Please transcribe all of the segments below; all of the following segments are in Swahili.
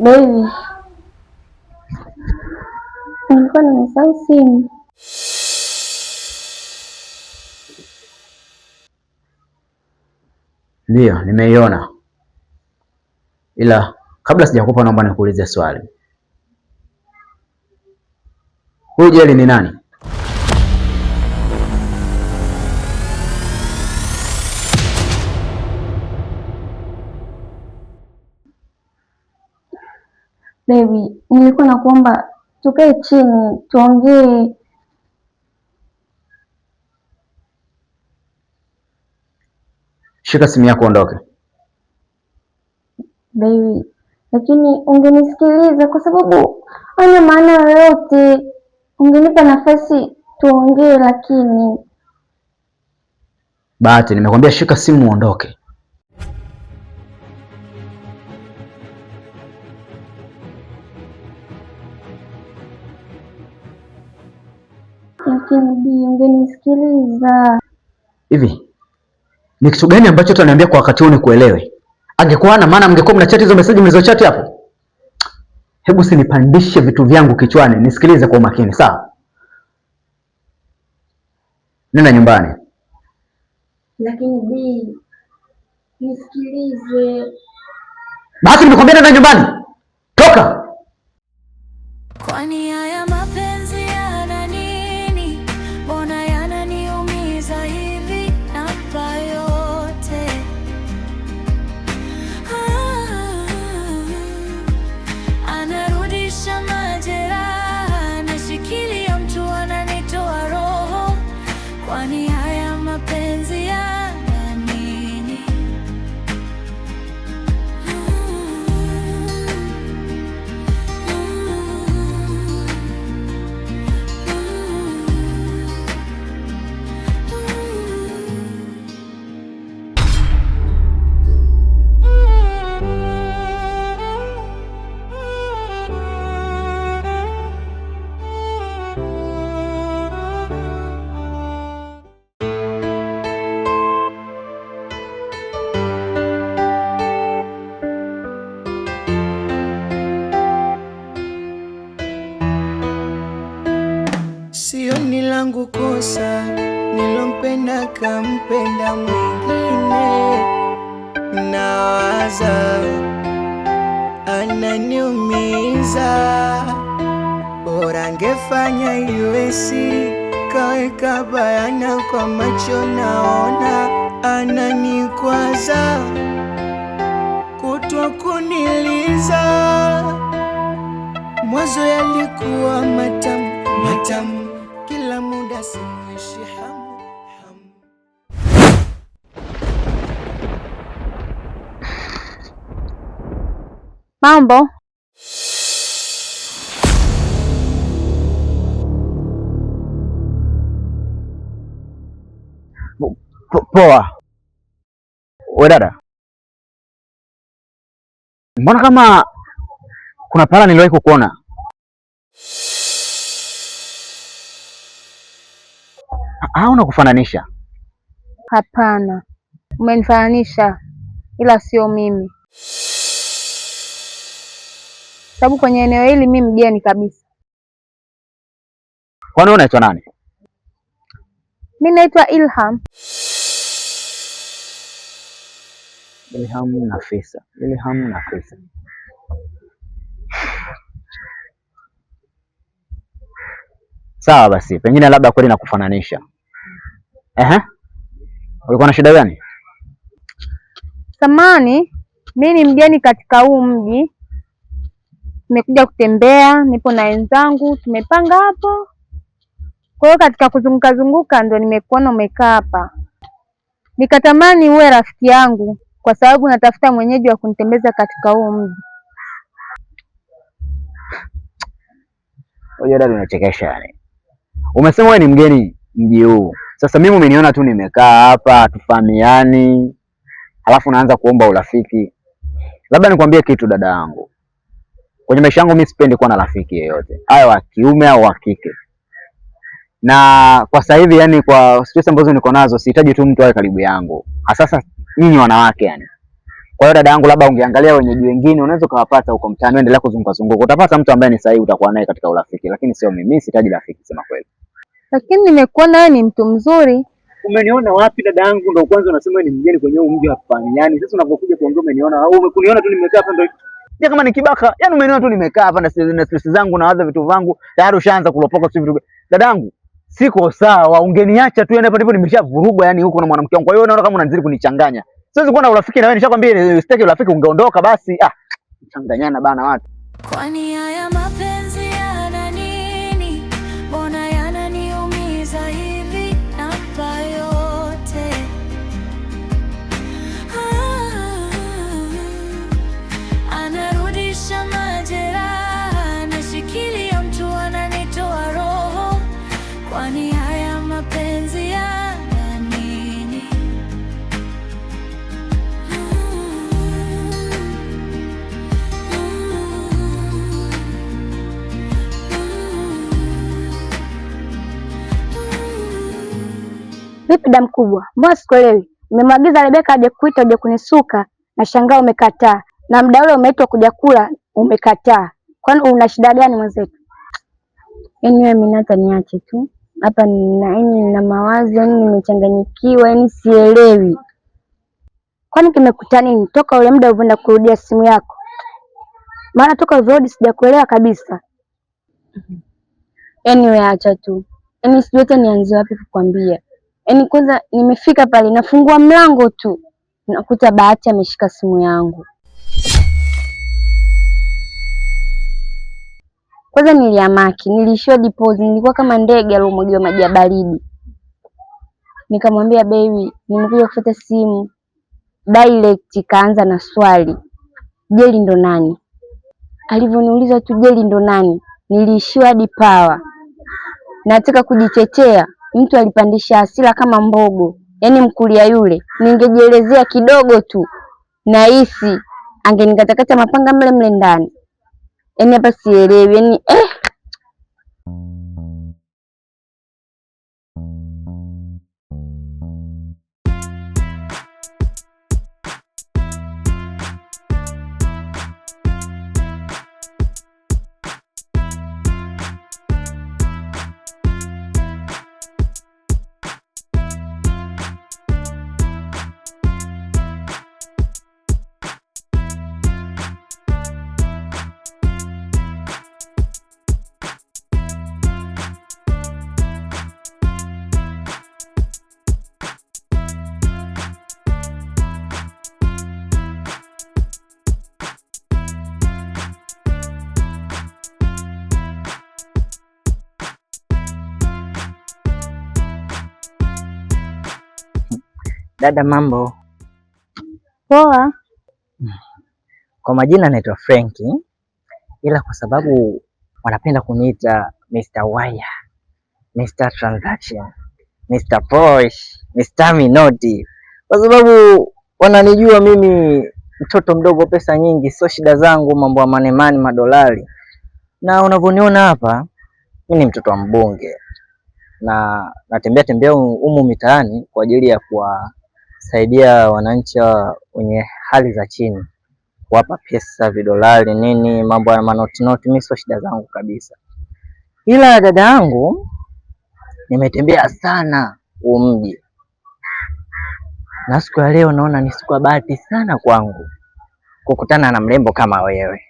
Baby, nilikuwa nimesahau simu. Ndiyo, nimeiona. Ila kabla sijakupa naomba nikuulize swali. Huyu Jeli ni nani? Baby, nilikuwa nakuomba tukae chini tuongee. Shika simu yako ondoke. Baby, lakini ungenisikiliza kwa sababu hana maana yoyote. Ungenipa nafasi tuongee lakini. Bahati, nimekwambia shika simu uondoke. Lakini Bi, ungenisikiliza. Hivi ni kitu gani ambacho utaniambia kwa wakati huu nikuelewe? Angekuwa na maana mngekuwa mnachati hizo message mlizochati hapo. Hebu sinipandishe vitu vyangu kichwani, nisikilize kwa umakini, sawa? Nenda nyumbani. Lakini Bi, nisikilize. Basi nimekwambia nenda nyumbani. Toka. Kwani haya mapenzi yana nini? Mbona yananiumiza hivi napa yote? Anarudisha majeraha, nashikilia mtu ananitoa roho. Kwani haya mapenzi yana nini? Sio ni langu kosa, nilompenda kampenda mwingine. Nawaza ananiumiza, bora angefanya iwe si kaweka bayana kwa macho naona. Ananikwaza kutwa kuniliza, mwanzo yalikuwa matamu matamu, kila muda simwishi hamu hamu. Mambo? Poa. Wewe dada, mbona kama kuna pala niliwahi kukuona? Au nakufananisha? Hapana, umenifananisha ila sio mimi, sababu kwenye eneo hili mimi mgeni kabisa. Kwani wewe unaitwa nani? Mimi naitwa Ilham. Ilham Nafisa. Ilham Nafisa. Sawa basi, pengine labda kweli nakufananisha. Ulikuwa na shida gani? Samani, mimi ni mgeni katika huu mji. Nimekuja kutembea, nipo na wenzangu, tumepanga hapo. Kwa hiyo katika kuzunguka zunguka ndo nimekuona umekaa hapa. Nikatamani uwe rafiki yangu kwa sababu natafuta mwenyeji wa kunitembeza katika huu mji. Wewe dada unachekesha yani. Umesema wewe ni mgeni mji huu. Sasa mimi umeniona tu nimekaa hapa tufahamiani, alafu naanza kuomba urafiki. Labda nikwambie kitu dada yangu. Kwenye maisha yangu mimi sipendi kuwa na rafiki yeyote, awe wa kiume au wa kike. Na kwa sasa hivi yani kwa situation ambazo niko nazo sihitaji tu mtu awe karibu yangu. Hasa nyinyi wanawake yani. Kwa hiyo dada yangu, labda ungeangalia wenyeji wengine unaweza kuwapata huko mtaani, endelea kuzunguka zunguka. Utapata mtu ambaye ni sahihi utakuwa naye katika urafiki, lakini sio mimi. Mimi sitaji rafiki sema kweli. Lakini nimekuona wewe ni mtu mzuri. Umeniona wapi dada yangu? Ndio kwanza unasema ni mgeni kwenye huu mji hapa. Yaani sasa unapokuja kuongea umeniona au umekuniona tu nimekaa hapa ndio. Ya kama ni kibaka, yaani umeniona tu nimekaa hapa na stress zangu na waza vitu vangu, tayari ushaanza kulopoka sio vitu. Dadangu, siko sawa, ungeniacha tu, yani hapa ndipo nimeshavurugwa yani huko na mwanamke wangu. Kwa hiyo unaona kama unanizidi kunichanganya. Siwezi kuwa na urafiki na wewe, nishakwambia sitaki urafiki, ungeondoka basi. Changanyana bana watu. Kwani haya mapenzi yana nini? Mbona yananiumiza hivi? Nampa yote. Anarudisha majeraha, nashikilia mtu ananitoa roho. Kwani haya mapenzi yana nini? Vipi damu kubwa? Mbona sikuelewi? Nimemwagiza Rebeka aje kuita uje kunisuka na shangaa umekataa. Na muda ule umeitwa kuja kula umekataa. Kwani una shida gani mwenzetu? Yaani wewe Minata niache tu. Hapa nina mawazo, yaani nimechanganyikiwa, yaani sielewi. Kwani kimekuta nini? Toka ule muda ulienda kurudia simu yako. Maana toka ulirudi sijakuelewa kabisa. Yaani wewe acha tu. Yaani sijui hata nianze wapi kukwambia. Yaani kwanza nimefika pale nafungua mlango tu nakuta Bahati ameshika simu yangu. Kwanza niliamaki, nilishiwa deposit, nilikuwa kama ndege aliyomwagiwa maji ya baridi. Nikamwambia baby, nimekuja kufuata simu. Direct kaanza na swali. Jeli ndo nani? Alivyoniuliza tu Jeli ndo nani, nilishiwa hadi power. Nataka kujitetea, mtu alipandisha hasira kama mbogo. Yaani mkulia yule, ningejielezea kidogo tu nahisi angenikatakata mapanga mle mle ndani. Yaani hapa sielewi, yaani Dada, mambo poa. Kwa majina naitwa Frankie, ila kwa sababu wanapenda kuniita Mr. Wire, Mr. Transaction, Mr. Posh, Mr. Minoti, kwa sababu wananijua mimi mtoto mdogo, pesa nyingi sio shida zangu, mambo ya manemani madolari. Na unavyoniona hapa, mimi ni mtoto wa mbunge na natembea tembea humu mitaani kwa ajili ya kuwasaidia wananchi wenye hali za chini, kuwapa pesa, vidolari nini, mambo ya manoti noti. Mimi sio shida zangu kabisa. Ila dada yangu, nimetembea sana huu mji na siku ya leo naona ni siku ya bahati sana kwangu kukutana na mrembo kama wewe.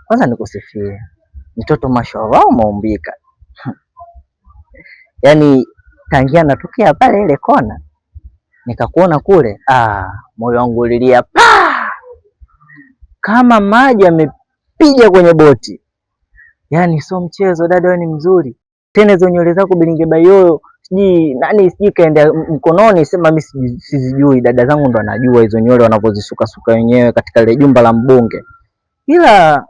Kwanza nikusifie, mtoto mashallah umeumbika. Yaani tangia natokea pale ile kona nikakuona kule, moyo wangu ulilia kama maji yamepiga kwenye boti. Yaani sio mchezo dada, wewe ni mzuri. Tena hizo nywele zako bilinge bayoyo, sijui nani sijui kaenda mkononi, sema mimi sizijui. Dada zangu ndo anajua hizo nywele wanapozisuka suka wenyewe katika ile jumba la mbunge. Ila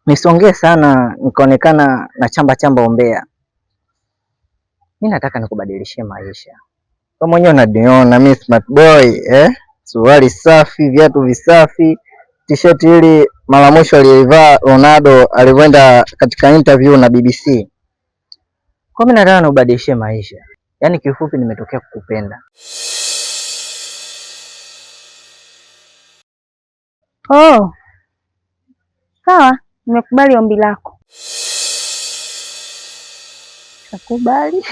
nisongee sana nikaonekana na chamba ombea. Mimi nataka nikubadilishie maisha. Kama mwenyewe unaniona mimi smart boy, suruali safi, viatu visafi, t-shirt ile mara mwisho aliyevaa Ronaldo alipoenda katika interview na BBC. Kwa mimi nataka nikubadilishie maisha. Yaani kifupi nimetokea kukupenda. Oh, sawa, nimekubali ombi lako. Nakubali.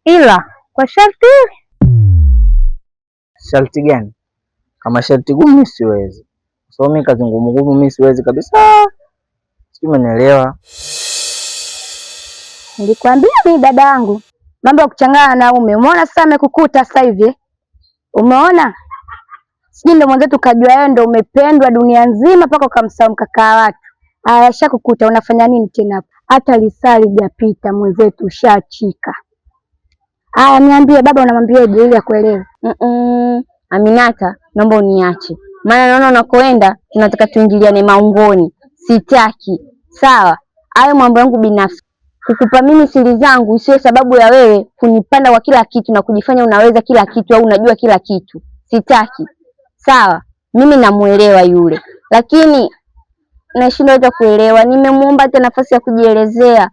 Ila kwa sharti. Sharti gani? Kama sharti gumu siwezi. So mimi kazi ngumu mimi siwezi kabisa. Sijui umenielewa. Nilikwambia mimi dada yangu, mambo ya kuchangana na ume. Umeona sasa amekukuta sasa hivi? Umeona? Sijui ndio mwanzo tukajua wewe ndio umependwa dunia nzima mpaka ukamsahau mkakaa watu. Aya, shakukuta unafanya nini tena hapo? Hata lisali hajapita mwenzetu ushachika. Aya, niambie baba unamwambiaje ili akuelewe? Aminata, naomba uniache. Maana naona unakoenda tunataka tuingiliane maungoni. Sitaki. Sawa? Hayo mambo yangu binafsi. Kukupa mimi siri zangu isiwe sababu ya wewe kunipanda kwa kila kitu na kujifanya unaweza kila kitu au unajua kila kitu. Sitaki. Sawa? Mimi namuelewa yule. Lakini nashindwa hata kuelewa. Nimemuomba hata nafasi ya kujielezea.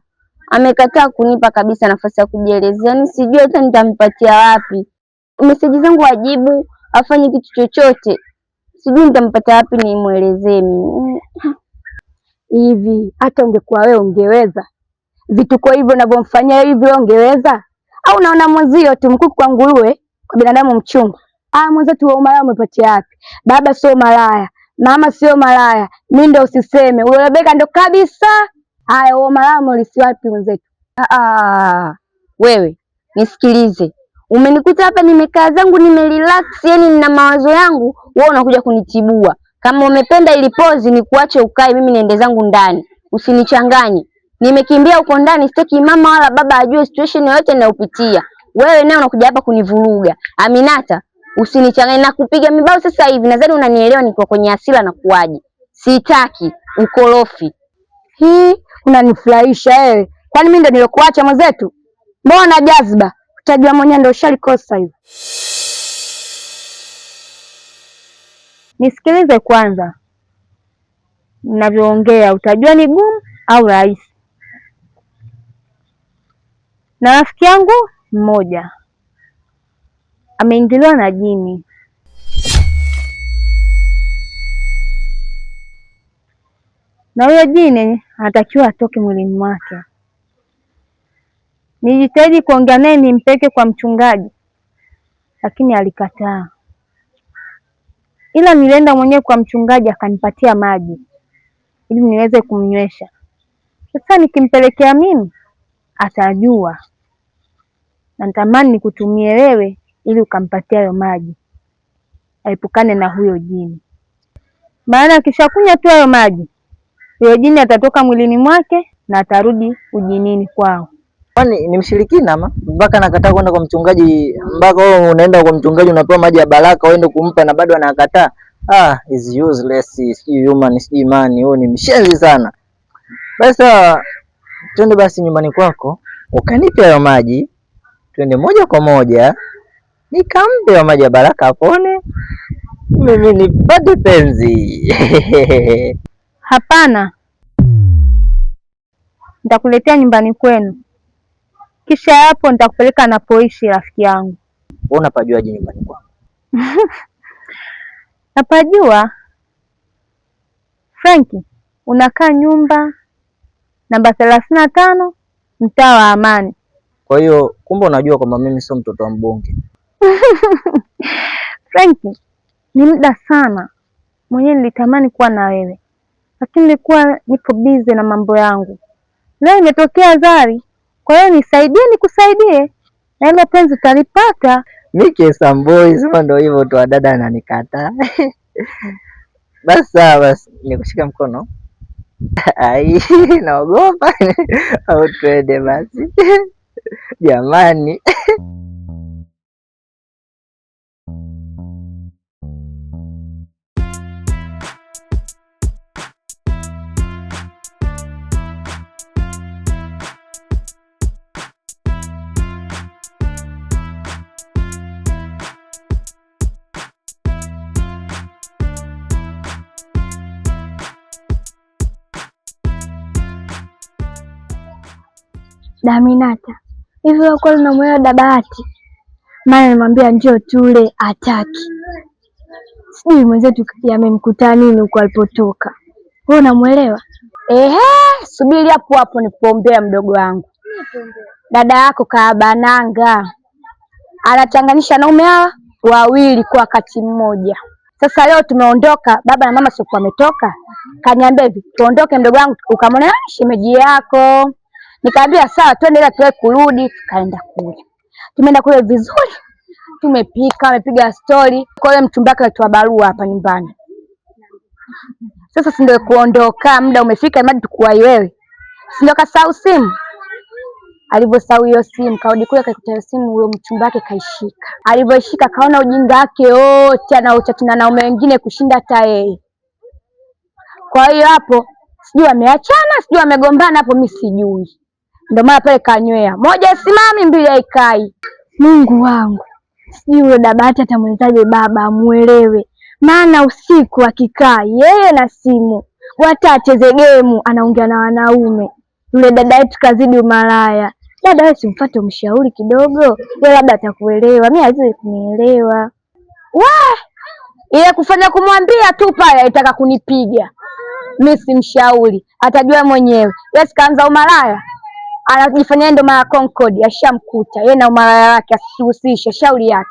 Amekataa kunipa kabisa nafasi ya kujielezea. Ni sijui hata nitampatia wapi. Meseji zangu ajibu, afanye kitu chochote. Sijui nitampata wapi nimuelezee mimi. Hivi hata ungekuwa wewe ungeweza? Vituko hivyo unavyomfanyia hivyo ungeweza? Au unaona mwenzio tu mkuku kwa nguruwe, kwa binadamu mchungu? Mwenzetu wa umalaya umepatia wapi? Baba sio malaya, mama sio malaya, mimi ndo usiseme. Ule Rebeka ndo kabisa. Haya, wa umalaya ulisi wapi mwenzetu? Wewe, nisikilize. Umenikuta hapa nimekaa zangu nimerelax, yani nina mawazo yangu, wewe unakuja kunitibua. Kama umependa ili pozi ni kuache ukae, mimi niende zangu ndani. Usinichanganye. Nimekimbia huko ndani, sitaki mama wala baba ajue situation yoyote ninayopitia. Wewe naye unakuja hapa kunivuruga. Aminata, usinichanganye na kupiga mibao sasa hivi. Nadhani unanielewa niko kwenye hasira na kuaje. Sitaki ukorofi. Hii unanifurahisha wewe. Kwani mimi ndo nilokuacha mwenzetu? Mbona jazba? Utajua mwenyewe ndio ushalikosa hivi. Nisikilize kwanza. Ninavyoongea utajua ni gumu au rahisi. Na rafiki yangu mmoja ameingiliwa na jini. Na huyo jini anatakiwa atoke mwilini mwake. Nijitahidi kuongea naye nimpeke kwa mchungaji, lakini alikataa. Ila nilienda mwenyewe kwa mchungaji akanipatia maji ili niweze kumnywesha. Sasa nikimpelekea mimi atajua. Na natamani nikutumie wewe ili ukampatia hayo maji. Aepukane na huyo jini. Maana akishakunywa tu hayo maji, huyo jini atatoka mwilini mwake na atarudi ujinini kwao. Kwani ni mshirikina ama? Mpaka nakataa kwenda kwa mchungaji, mpaka wewe unaenda kwa mchungaji unapewa maji ya baraka uende kumpa na bado anakataa. Is useless, si human, si imani, huyo ni mshenzi sana. Basi twende basi nyumbani kwako, ukanipe hayo maji, twende moja kwa moja, nikampe hayo maji ya baraka apone, mimi nipate penzi. Hapana. Nitakuletea nyumbani kwenu. Kisha hapo nitakupeleka anapoishi rafiki yangu. Wewe unapajuaje nyumbani kwako? Napajua. Franki, unakaa nyumba namba 35 mtaa wa Amani. Kwa hiyo kumbe unajua kwamba mimi sio mtoto wa mbunge. Franki, ni muda sana mwenyewe nilitamani kuwa na wewe, lakini nilikuwa nipo busy na mambo yangu. Leo imetokea Zari, kwa hiyo nisaidie nikusaidie, na hilo penzi utalipata. Mimi kesa boy, sema ndio hivyo tu, dada ananikataa. Basi nikushika mkono. Ai, naogopa. Au twende basi. Jamani. Daminata, hivi wewe kweli unamwelewa Dabahati? Maana nimwambia njoo tule, hataki. Sijui mwenzetu yamemkuta nini huko alipotoka. Wewe unamuelewa? Subiri hapo hapo nikuombea mdogo wangu. Dada yako kaabananga, anachanganisha naume hawa wawili kwa wakati mmoja. Sasa leo tumeondoka, baba na mama sio wametoka. Kaniambia hivi, tuondoke mdogo wangu ukamwona shemeji yako. Nikamwambia sawa, twende ila tuwe kurudi. Tukaenda kule. Tumeenda kule vizuri. Tumepika, amepiga story. Kwa hiyo mchumba wake alitoa barua hapa nyumbani. Sasa si ndio kuondoka, muda umefika, imadi tukuwai wewe. Si ndio kasahau simu? Alivyosahau hiyo simu, kaudi kule akakuta simu, huyo mchumba wake kaishika. Alivyoshika kaona ujinga wake wote anaochati na wanaume wengine kushinda hata yeye. Kwa hiyo hapo sijui wameachana, sijui wamegombana, hapo mimi sijui. Ndio maana pale kanywea. Moja simami, mbili haikai. Mungu wangu. Sijui yule Dabati atamwezaje baba amuelewe. Maana usiku akikaa yeye na simu, hata acheze game anaongea na wanaume. Yule dada yetu kazidi umalaya. Dada wewe simfuate umshauri kidogo. Yeye labda atakuelewa. Mimi hawezi kunielewa. Ile kufanya kumwambia tu pale alitaka kunipiga. Mimi simshauri, atajua mwenyewe. Yes, kaanza umalaya. Anajifanya ndo mara Concord, ashamkuta. Yeye na umalaya wake asihusishe, shauri yake.